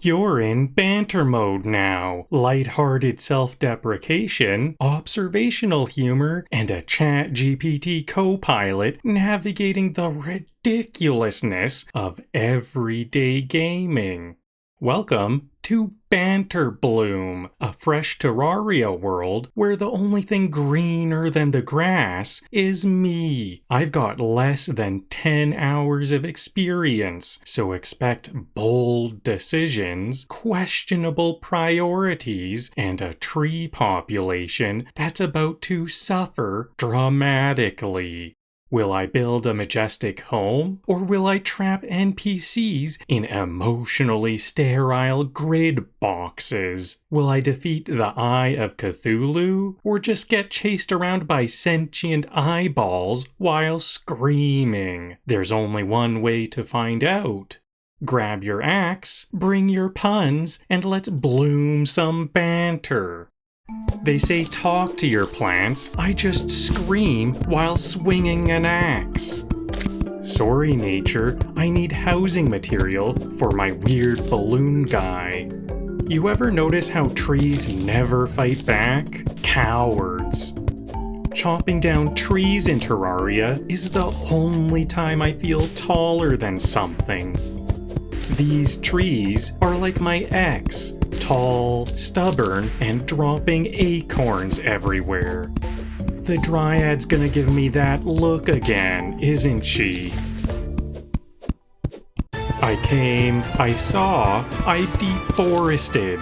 You're in banter mode now. Lighthearted self-deprecation, observational humor, and a ChatGPT co-pilot navigating the ridiculousness of everyday gaming. Welcome to Banterbloom, a fresh Terraria world where the only thing greener than the grass is me. I've got less than 10 hours of experience, so expect bold decisions, questionable priorities, and a tree population that's about to suffer dramatically. Will I build a majestic home, or will I trap NPCs in emotionally sterile grid boxes? Will I defeat the Eye of Cthulhu, or just get chased around by sentient eyeballs while screaming? There's only one way to find out. Grab your axe, bring your puns, and let's bloom some banter. They say talk to your plants, I just scream while swinging an axe. Sorry nature, I need housing material for my weird balloon guy. You ever notice how trees never fight back? Cowards. Chopping down trees in Terraria is the only time I feel taller than something. These trees are like my ex, tall, stubborn, and dropping acorns everywhere. The Dryad's gonna give me that look again, isn't she? I came, I saw, I deforested.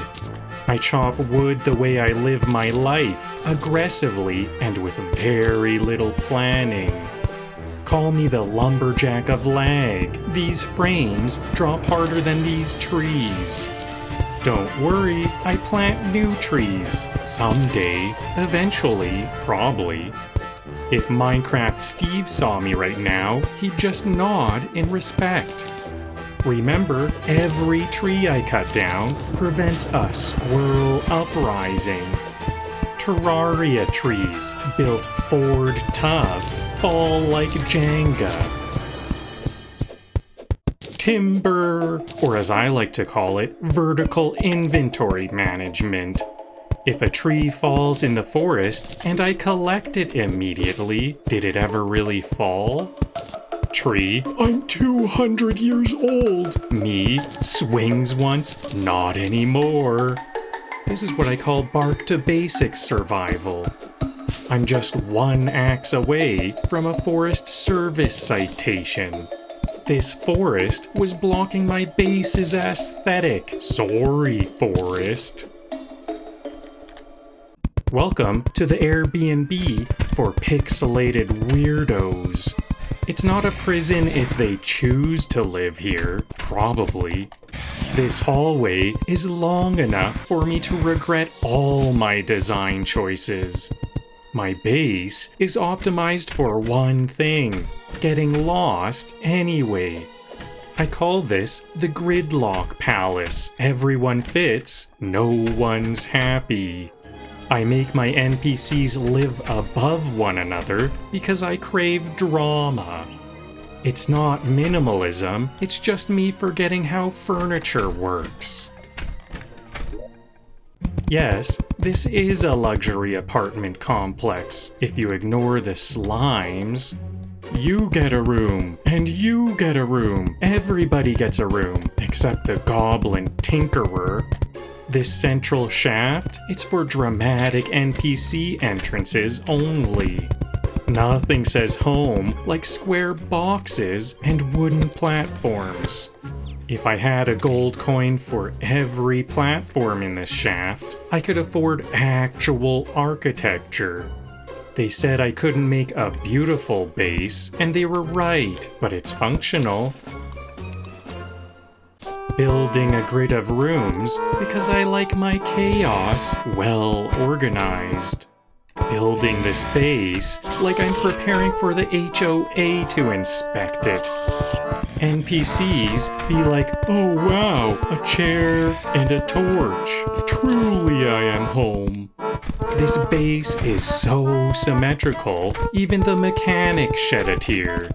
I chop wood the way I live my life, aggressively and with very little planning. Call me the lumberjack of lag. These frames drop harder than these trees. Don't worry, I plant new trees. Someday, eventually, probably. If Minecraft Steve saw me right now, he'd just nod in respect. Remember, every tree I cut down prevents a squirrel uprising. Terraria trees, built Ford tough, fall like Jenga. Timber, or as I like to call it, vertical inventory management. If a tree falls in the forest and I collect it immediately, did it ever really fall? Tree, I'm 200 years old. Me, swings once, not anymore. This is what I call bark to basics survival. I'm just one axe away from a Forest Service citation. This forest was blocking my base's aesthetic. Sorry, forest. Welcome to the Airbnb for pixelated weirdos. It's not a prison if they choose to live here, probably. This hallway is long enough for me to regret all my design choices. My base is optimized for one thing, getting lost anyway. I call this the Gridlock Palace. Everyone fits, no one's happy. I make my NPCs live above one another because I crave drama. It's not minimalism, it's just me forgetting how furniture works. Yes, this is a luxury apartment complex, if you ignore the slimes. You get a room, and you get a room. Everybody gets a room, except the goblin tinkerer. This central shaft, it's for dramatic NPC entrances only. Nothing says home like square boxes and wooden platforms. If I had a gold coin for every platform in this shaft, I could afford actual architecture. They said I couldn't make a beautiful base, and they were right, but it's functional. Building a grid of rooms because I like my chaos well organized. Building this base like I'm preparing for the HOA to inspect it. NPCs be like, oh wow, a chair and a torch. Truly I am home. This base is so symmetrical, even the mechanics shed a tear.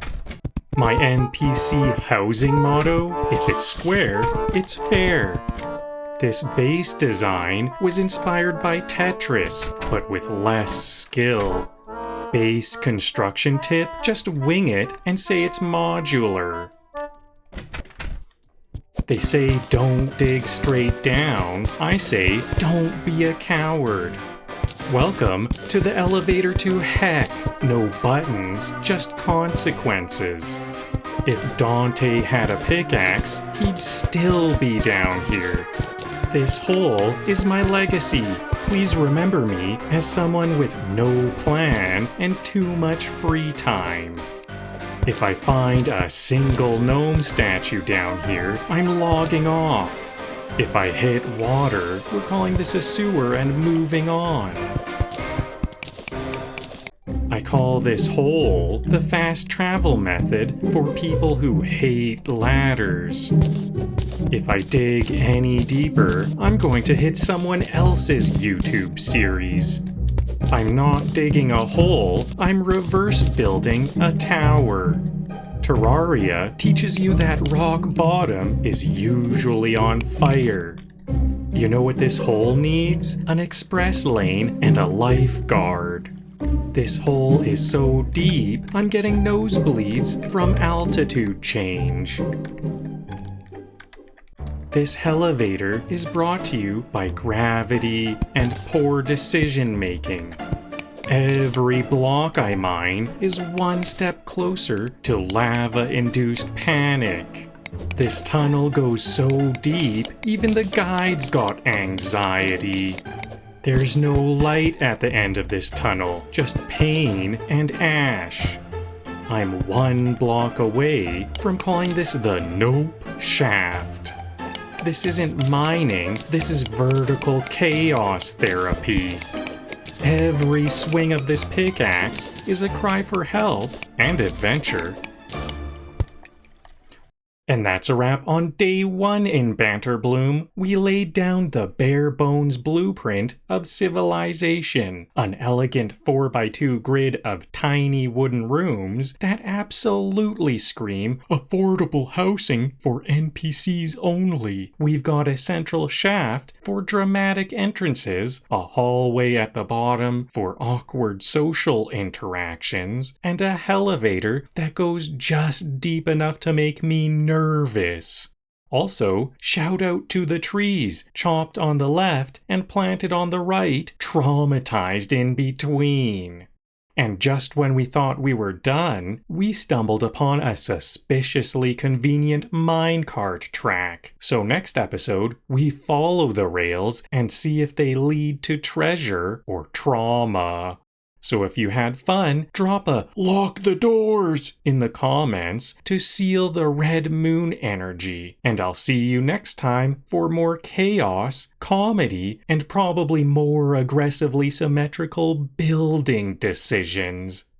My NPC housing motto, if it's square, it's fair. This base design was inspired by Tetris, but with less skill. Base construction tip, just wing it and say it's modular. They say don't dig straight down. I say don't be a coward. Welcome to the elevator to heck. No buttons, just consequences. If Dante had a pickaxe, he'd still be down here. This hole is my legacy. Please remember me as someone with no plan and too much free time. If I find a single gnome statue down here, I'm logging off. If I hit water, we're calling this a sewer and moving on. I call this hole the fast travel method for people who hate ladders. If I dig any deeper, I'm going to hit someone else's YouTube series. I'm not digging a hole, I'm reverse building a tower. Terraria teaches you that rock bottom is usually on fire. You know what this hole needs? An express lane and a lifeguard. This hole is so deep, I'm getting nosebleeds from altitude change. This elevator is brought to you by gravity and poor decision making. Every block I mine is one step closer to lava-induced panic. This tunnel goes so deep, even the guides got anxiety. There's no light at the end of this tunnel, just pain and ash. I'm one block away from calling this the Nope Shaft. This isn't mining, this is vertical chaos therapy. Every swing of this pickaxe is a cry for help and adventure. And that's a wrap on day 1 in Banterbloom. We laid down the bare-bones blueprint of civilization, an elegant 4x2 grid of tiny wooden rooms that absolutely scream affordable housing for NPCs only. We've got a central shaft for dramatic entrances, a hallway at the bottom for awkward social interactions, and a elevator that goes just deep enough to make me nervous. Also, shout out to the trees, chopped on the left and planted on the right, traumatized in between. And just when we thought we were done, we stumbled upon a suspiciously convenient minecart track. So next episode, we follow the rails and see if they lead to treasure or trauma. So if you had fun, drop a "lock the doors" in the comments to seal the red moon energy. And I'll see you next time for more chaos, comedy, and probably more aggressively symmetrical building decisions.